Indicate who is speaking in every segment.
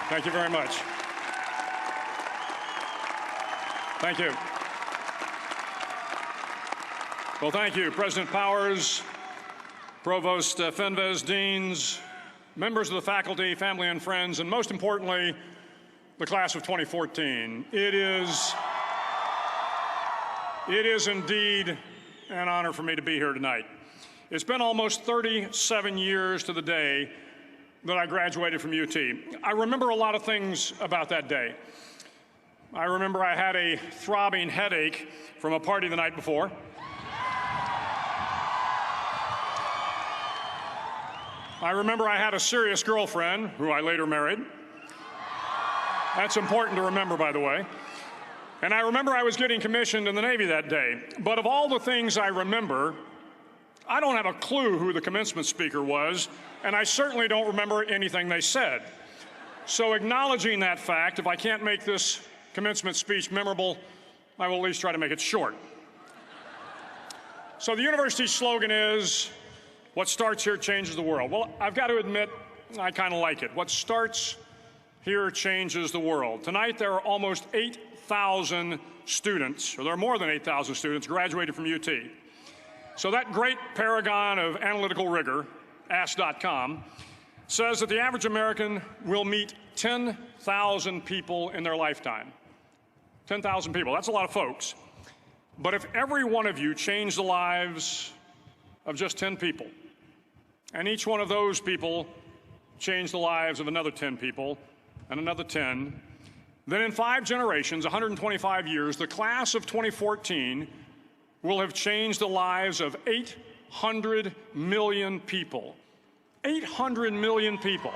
Speaker 1: Thank you very much. Thank you. Well, thank you, President Powers, Provost Fenves, deans, members of the faculty, family and friends, and most importantly, the class of 2014. It is indeed an honor for me to be here tonight. It's been almost 37 years to the day that I graduated from UT. I remember a lot of things about that day. I remember I had a throbbing headache from a party the night before. I remember I had a serious girlfriend, who I later married. That's important to remember, by the way. And I remember I was getting commissioned in the Navy that day. But of all the things I remember, I don't have a clue who the commencement speaker was, and I certainly don't remember anything they said. So acknowledging that fact, if I can't make this commencement speech memorable, I will at least try to make it short. So the university's slogan is, what starts here changes the world. Well, I've got to admit, I kind of like it. What starts here changes the world. Tonight, there are almost 8,000 students, or there are more than 8,000 students graduated from UT. So that great paragon of analytical rigor, esta, says that the average American will meet 10,000 people in their lifetime. 10,000 people, that's a lot of folks. But if every one of you changed the lives of just 10 people, and each one of those people changed the lives of another 10 people, and another 10, then in 5 generations, 125 years, the class of 2014 will have changed the lives of 800 million people. 800 million people.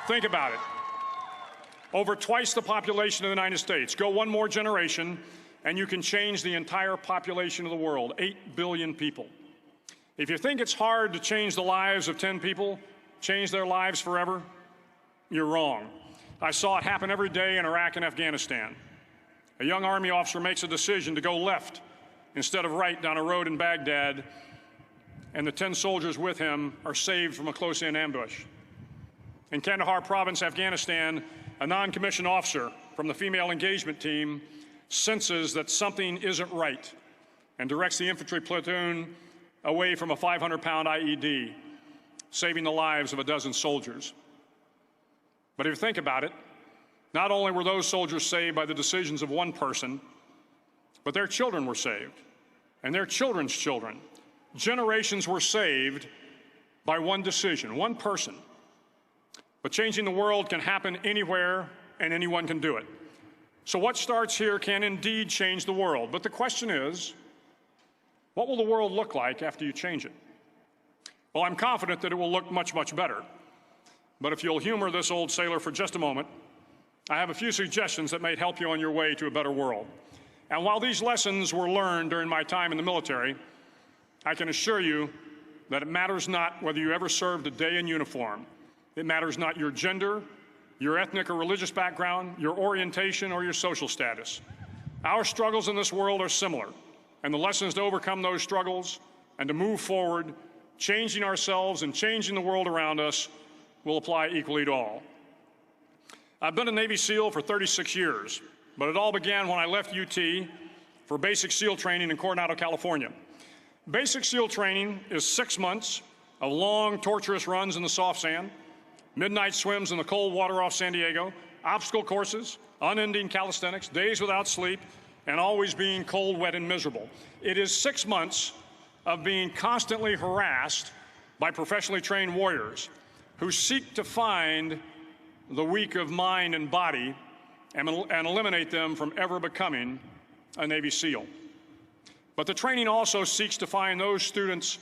Speaker 1: Think about it. Over twice the population of the United States. Go one more generation, and you can change the entire population of the world, 8 billion people. If you think it's hard to change the lives of 10 people, change their lives forever, you're wrong. I saw it happen every day in Iraq and Afghanistan. A young Army officer makes a decision to go left instead of right down a road in Baghdad, and the 10 soldiers with him are saved from a close-in ambush. In Kandahar province, Afghanistan, a non-commissioned officer from the female engagement team senses that something isn't right and directs the infantry platoon away from a 500-pound IED, saving the lives of a dozen soldiers. But if you think about it, not only were those soldiers saved by the decisions of one person, but their children were saved, and their children's children. Generations were saved by one decision, one person. But changing the world can happen anywhere, and anyone can do it. So what starts here can indeed change the world. But the question is, what will the world look like after you change it? Well, I'm confident that it will look much, much better. But if you'll humor this old sailor for just a moment, I have a few suggestions that may help you on your way to a better world. And while these lessons were learned during my time in the military, I can assure you that it matters not whether you ever served a day in uniform. It matters not your gender, your ethnic or religious background, your orientation, or your social status. Our struggles in this world are similar, and the lessons to overcome those struggles and to move forward, changing ourselves and changing the world around us, will apply equally to all. I've been a Navy SEAL for 36 years, but it all began when I left UT for basic SEAL training in Coronado, California. Basic SEAL training is 6 months of long, torturous runs in the soft sand, midnight swims in the cold water off San Diego, obstacle courses, unending calisthenics, days without sleep, and always being cold, wet, and miserable. It is 6 months of being constantly harassed by professionally trained warriors who seek to find the weak of mind and body and eliminate them from ever becoming a Navy SEAL. But the training also seeks to find those students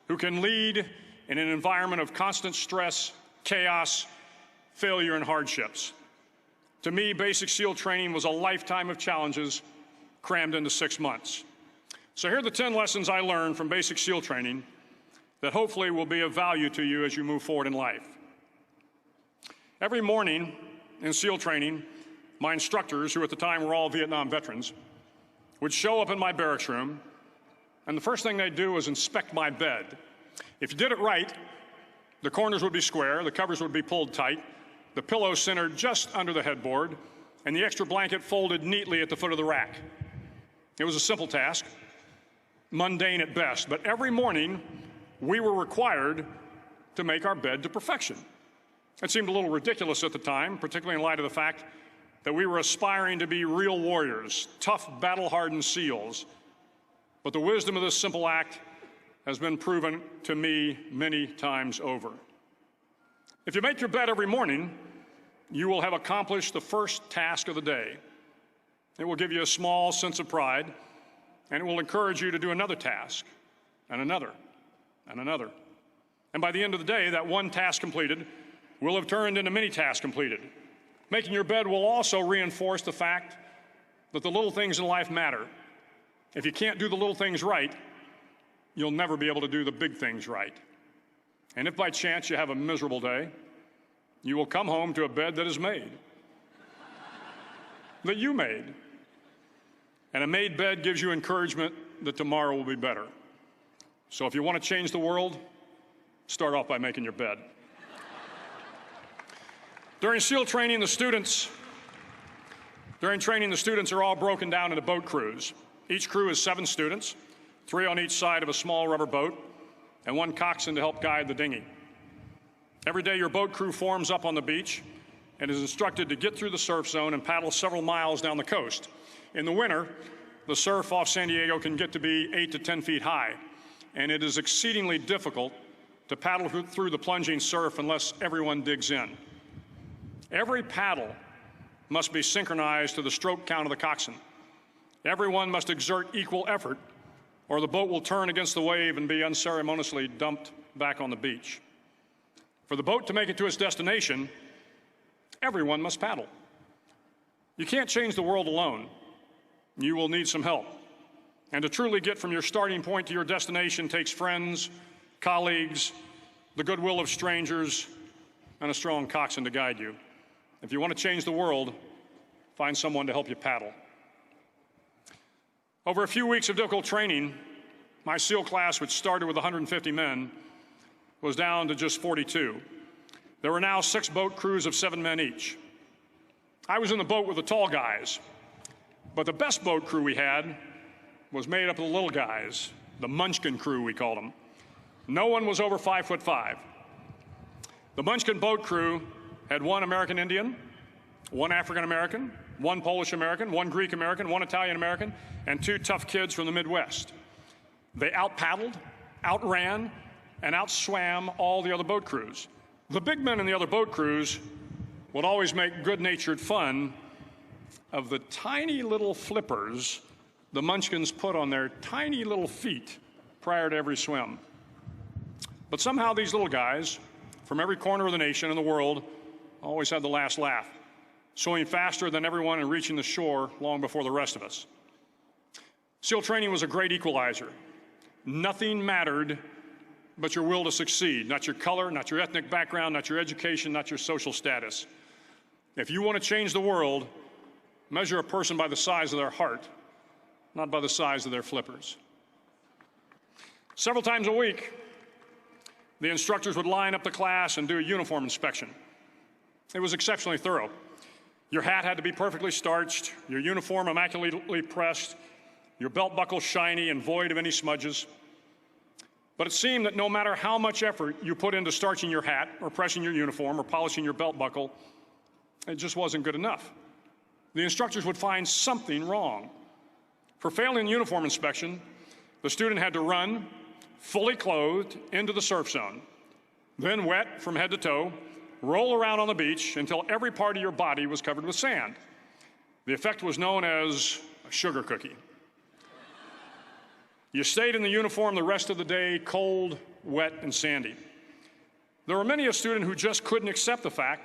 Speaker 1: who can lead in an environment of constant stress, chaos, failure, and hardships. To me, basic SEAL training was a lifetime of challenges crammed into 6 months. So here are the 10 lessons I learned from basic SEAL training that hopefully will be of value to you as you move forward in life. Every morning in SEAL training, my instructors, who at the time were all Vietnam veterans, would show up in my barracks room, and the first thing they'd do was inspect my bed. If you did it right, the corners would be square, the covers would be pulled tight, the pillow centered just under the headboard, and the extra blanket folded neatly at the foot of the rack. It was a simple task, mundane at best, but every morning we were required to make our bed to perfection. It seemed a little ridiculous at the time, particularly in light of the fact that we were aspiring to be real warriors, tough, battle-hardened SEALs. But the wisdom of this simple act has been proven to me many times over. If you make your bed every morning, you will have accomplished the first task of the day. It will give you a small sense of pride, and it will encourage you to do another task, and another, and another. And by the end of the day, that one task completed will have turned into many tasks completed. Making your bed will also reinforce the fact that the little things in life matter. If you can't do the little things right, you'll never be able to do the big things right. And if by chance you have a miserable day, you will come home to a bed that is made, that you made. And a made bed gives you encouragement that tomorrow will be better. So if you want to change the world, start off by making your bed. During SEAL training, the students are all broken down into boat crews. Each crew is 7 students, 3 on each side of a small rubber boat, and 1 coxswain to help guide the dinghy. Every day, your boat crew forms up on the beach and is instructed to get through the surf zone and paddle several miles down the coast. In the winter, the surf off San Diego can get to be 8 to 10 feet high, and it is exceedingly difficult to paddle through the plunging surf unless everyone digs in. Every paddle must be synchronized to the stroke count of the coxswain. Everyone must exert equal effort, or the boat will turn against the wave and be unceremoniously dumped back on the beach. For the boat to make it to its destination, everyone must paddle. You can't change the world alone. You will need some help. And to truly get from your starting point to your destination takes friends, colleagues, the goodwill of strangers, and a strong coxswain to guide you. If you want to change the world, find someone to help you paddle. Over a few weeks of difficult training, my SEAL class, which started with 150 men, was down to just 42. There were now 6 boat crews of 7 men each. I was in the boat with the tall guys, but the best boat crew we had was made up of the little guys, the Munchkin crew, we called them. No one was over 5'5". The Munchkin boat crew had 1 American Indian, 1 African American, 1 Polish American, 1 Greek American, 1 Italian American, and 2 tough kids from the Midwest. They out-paddled, outran, and outswam all the other boat crews. The big men in the other boat crews would always make good-natured fun of the tiny little flippers the Munchkins put on their tiny little feet prior to every swim. But somehow these little guys from every corner of the nation and the world always had the last laugh, swimming faster than everyone and reaching the shore long before the rest of us. SEAL training was a great equalizer. Nothing mattered but your will to succeed, not your color, not your ethnic background, not your education, not your social status. If you want to change the world, measure a person by the size of their heart, not by the size of their flippers. Several times a week, the instructors would line up the class and do a uniform inspection. It was exceptionally thorough. Your hat had to be perfectly starched, your uniform immaculately pressed, your belt buckle shiny and void of any smudges. But it seemed that no matter how much effort you put into starching your hat or pressing your uniform or polishing your belt buckle, it just wasn't good enough. The instructors would find something wrong. For failing the uniform inspection, the student had to run, fully clothed, into the surf zone, then wet from head to toe, roll around on the beach until every part of your body was covered with sand. The effect was known as a sugar cookie. You stayed in the uniform the rest of the day, cold, wet, and sandy. There were many a student who just couldn't accept the fact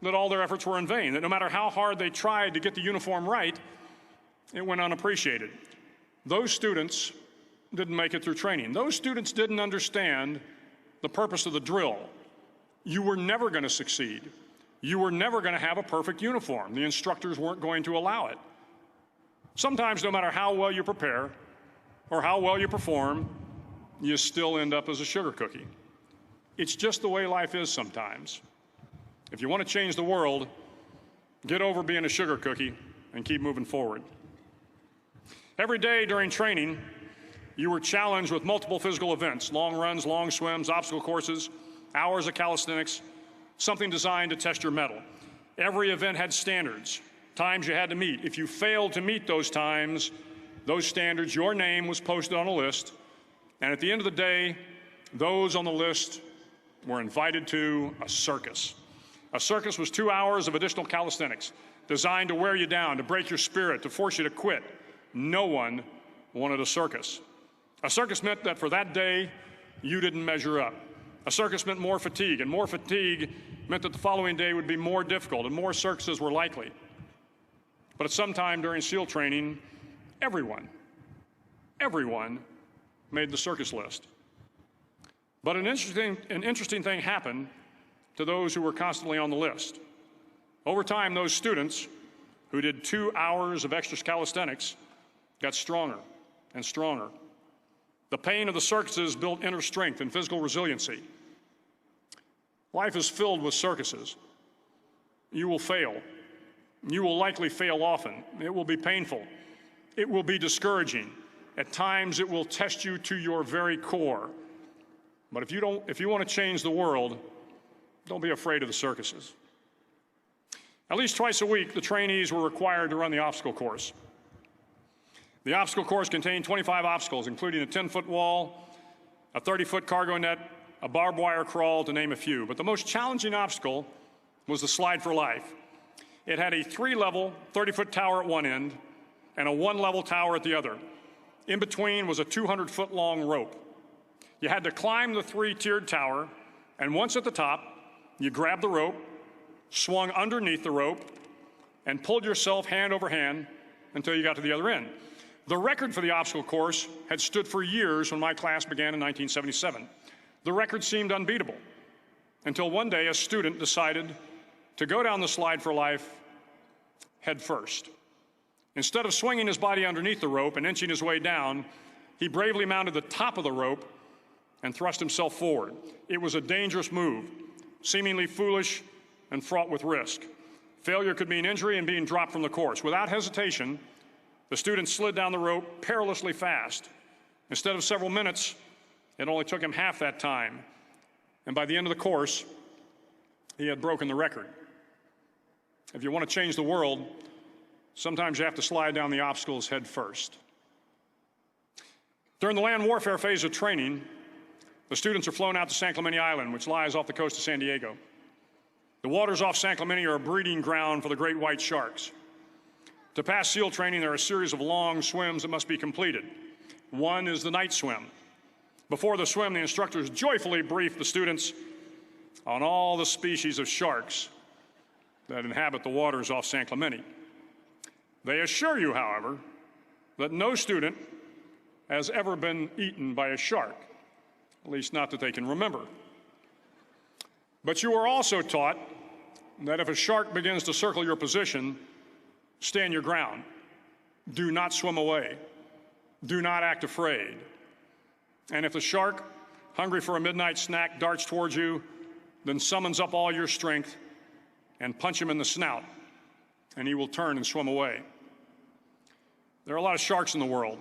Speaker 1: that all their efforts were in vain, that no matter how hard they tried to get the uniform right, it went unappreciated. Those students didn't make it through training. Those students didn't understand the purpose of the drill. You were never going to succeed. You were never going to have a perfect uniform. The instructors weren't going to allow it. Sometimes, no matter how well you prepare or how well you perform, you still end up as a sugar cookie. It's just the way life is sometimes. If you want to change the world, get over being a sugar cookie and keep moving forward. Every day during training, you were challenged with multiple physical events: long runs, long swims, obstacle courses, hours of calisthenics, something designed to test your mettle. Every event had standards, times you had to meet. If you failed to meet those times, those standards, your name was posted on a list, and at the end of the day, those on the list were invited to a circus. A circus was 2 hours of additional calisthenics, designed to wear you down, to break your spirit, to force you to quit. No one wanted a circus. A circus meant that for that day, you didn't measure up. A circus meant more fatigue, and more fatigue meant that the following day would be more difficult, and more circuses were likely. But at some time during SEAL training, everyone made the circus list. But an interesting thing happened to those who were constantly on the list. Over time, those students who did 2 hours of extra calisthenics got stronger and stronger. The pain of the circuses built inner strength and physical resiliency. Life is filled with circuses. You will fail. You will likely fail often. It will be painful. It will be discouraging. At times, it will test you to your very core. But if you want to change the world, don't be afraid of the circuses. At least twice a week, the trainees were required to run the obstacle course. The obstacle course contained 25 obstacles, including a 10-foot wall, a 30-foot cargo net, a barbed wire crawl, to name a few. But the most challenging obstacle was the slide for life. It had a 3-level, 30-foot tower at one end and a 1-level tower at the other. In between was a 200-foot-long rope. You had to climb the 3-tiered tower, and once at the top, you grabbed the rope, swung underneath the rope, and pulled yourself hand over hand until you got to the other end. The record for the obstacle course had stood for years when my class began in 1977. The record seemed unbeatable until one day a student decided to go down the slide for life head first. Instead of swinging his body underneath the rope and inching his way down, he bravely mounted the top of the rope and thrust himself forward. It was a dangerous move, seemingly foolish and fraught with risk. Failure could mean injury and being dropped from the course. Without hesitation, the student slid down the rope perilously fast. Instead of several minutes, it only took him half that time. And by the end of the course, he had broken the record. If you want to change the world, sometimes you have to slide down the obstacles head first. During the land warfare phase of training, the students are flown out to San Clemente Island, which lies off the coast of San Diego. The waters off San Clemente are a breeding ground for the great white sharks. To pass SEAL training, there are a series of long swims that must be completed. One is the night swim. Before the swim, the instructors joyfully brief the students on all the species of sharks that inhabit the waters off San Clemente. They assure you, however, that no student has ever been eaten by a shark, at least not that they can remember. But you are also taught that if a shark begins to circle your position, stand your ground. Do not swim away. Do not act afraid. And if the shark, hungry for a midnight snack, darts towards you, then summons up all your strength and punch him in the snout, and he will turn and swim away. There are a lot of sharks in the world.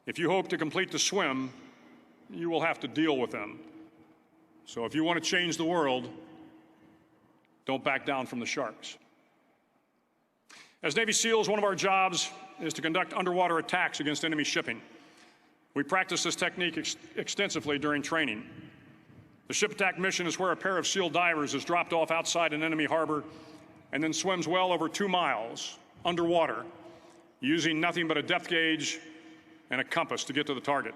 Speaker 1: If you hope to complete the swim, you will have to deal with them. So if you want to change the world, don't back down from the sharks. As Navy SEALs, one of our jobs is to conduct underwater attacks against enemy shipping. We practice this technique extensively during training. The ship attack mission is where a pair of SEAL divers is dropped off outside an enemy harbor and then swims well over 2 miles underwater, using nothing but a depth gauge and a compass to get to the target.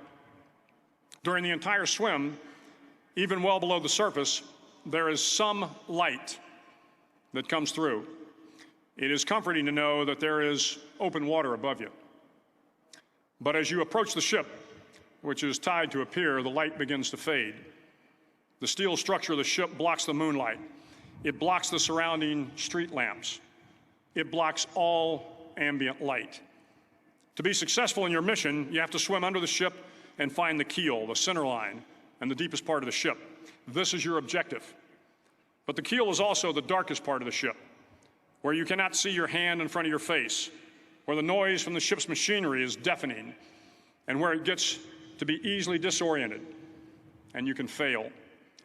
Speaker 1: During the entire swim, even well below the surface, there is some light that comes through. It is comforting to know that there is open water above you. But as you approach the ship, which is tied to a pier, the light begins to fade. The steel structure of the ship blocks the moonlight. It blocks the surrounding street lamps. It blocks all ambient light. To be successful in your mission, you have to swim under the ship and find the keel, the center line, and the deepest part of the ship. This is your objective. But the keel is also the darkest part of the ship, where you cannot see your hand in front of your face, where the noise from the ship's machinery is deafening, and where it gets to be easily disoriented, and you can fail.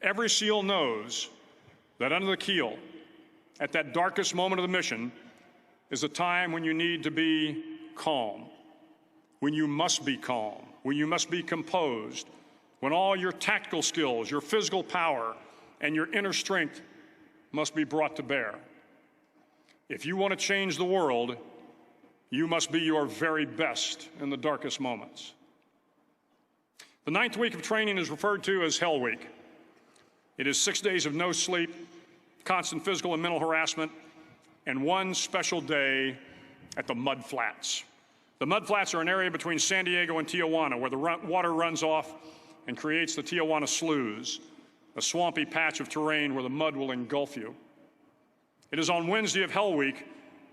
Speaker 1: Every SEAL knows that under the keel, at that darkest moment of the mission, is a time when you need to be calm, when you must be calm, when you must be composed, when all your tactical skills, your physical power, and your inner strength must be brought to bear. If you want to change the world, you must be your very best in the darkest moments. The 9th week of training is referred to as Hell Week. It is 6 days of no sleep, constant physical and mental harassment, and one special day at the Mud Flats. The Mud Flats are an area between San Diego and Tijuana where the water runs off and creates the Tijuana Sloughs, a swampy patch of terrain where the mud will engulf you. It is on Wednesday of Hell Week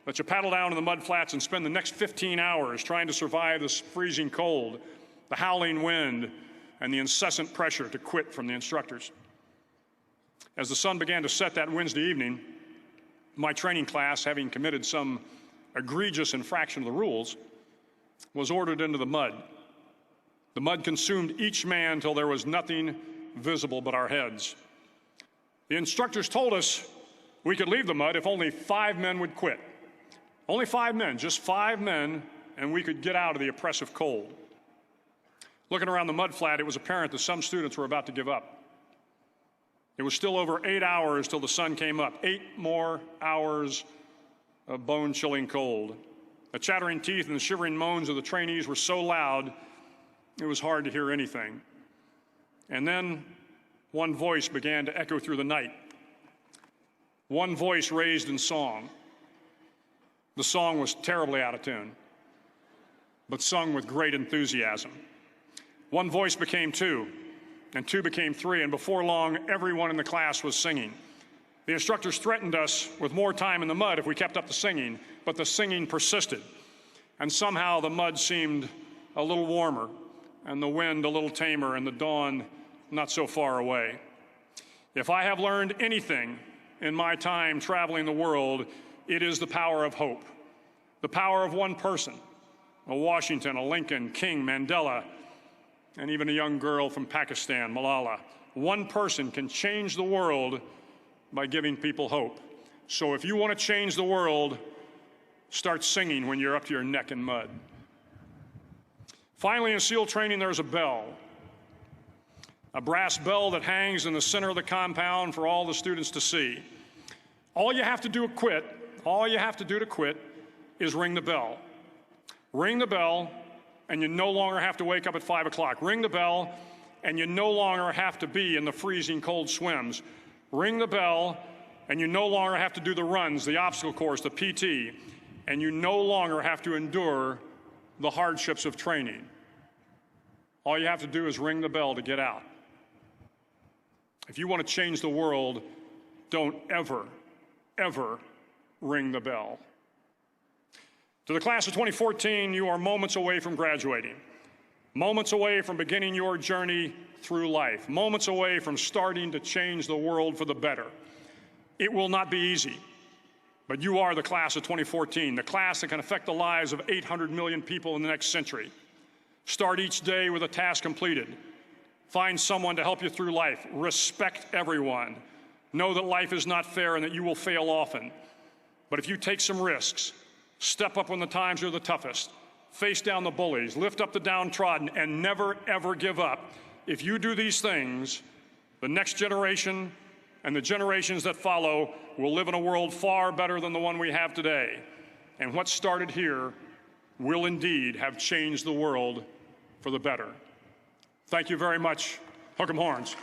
Speaker 1: that you paddle down to the Mud Flats and spend the next 15 hours trying to survive this freezing cold, the howling wind, and the incessant pressure to quit from the instructors. As the sun began to set that Wednesday evening, my training class, having committed some egregious infraction of the rules, was ordered into the mud. The mud consumed each man till there was nothing visible but our heads. The instructors told us we could leave the mud if only 5 men would quit. Only 5 men, just 5 men, and we could get out of the oppressive cold. Looking around the mud flat, it was apparent that some students were about to give up. It was still over 8 hours till the sun came up. 8 more hours of bone-chilling cold. The chattering teeth and the shivering moans of the trainees were so loud, it was hard to hear anything. And then one voice began to echo through the night. One voice raised in song. The song was terribly out of tune, but sung with great enthusiasm. One voice became 2, and 2 became 3, and before long, everyone in the class was singing. The instructors threatened us with more time in the mud if we kept up the singing, but the singing persisted. And somehow the mud seemed a little warmer, and the wind a little tamer, and the dawn not so far away. If I have learned anything in my time traveling the world, it is the power of hope. The power of one person, a Washington, a Lincoln, King, Mandela, and even a young girl from Pakistan, Malala. One person can change the world by giving people hope. So if you want to change the world, start singing when you're up to your neck in mud. Finally, in SEAL training, there's a bell. A brass bell that hangs in the center of the compound for all the students to see. All you have to do to quit is ring the bell. Ring the bell, and you no longer have to wake up at 5 o'clock. Ring the bell, and you no longer have to be in the freezing cold swims. Ring the bell, and you no longer have to do the runs, the obstacle course, the PT, and you no longer have to endure the hardships of training. All you have to do is ring the bell to get out. If you want to change the world, don't ever, ever ring the bell. To the class of 2014, you are moments away from graduating, moments away from beginning your journey through life, moments away from starting to change the world for the better. It will not be easy, but you are the class of 2014, the class that can affect the lives of 800 million people in the next century. Start each day with a task completed. Find someone to help you through life. Respect everyone. Know that life is not fair and that you will fail often. But if you take some risks, step up when the times are the toughest, face down the bullies, lift up the downtrodden, and never, ever give up. If you do these things, the next generation and the generations that follow will live in a world far better than the one we have today. And what started here will indeed have changed the world for the better. Thank you very much. Hook 'em horns.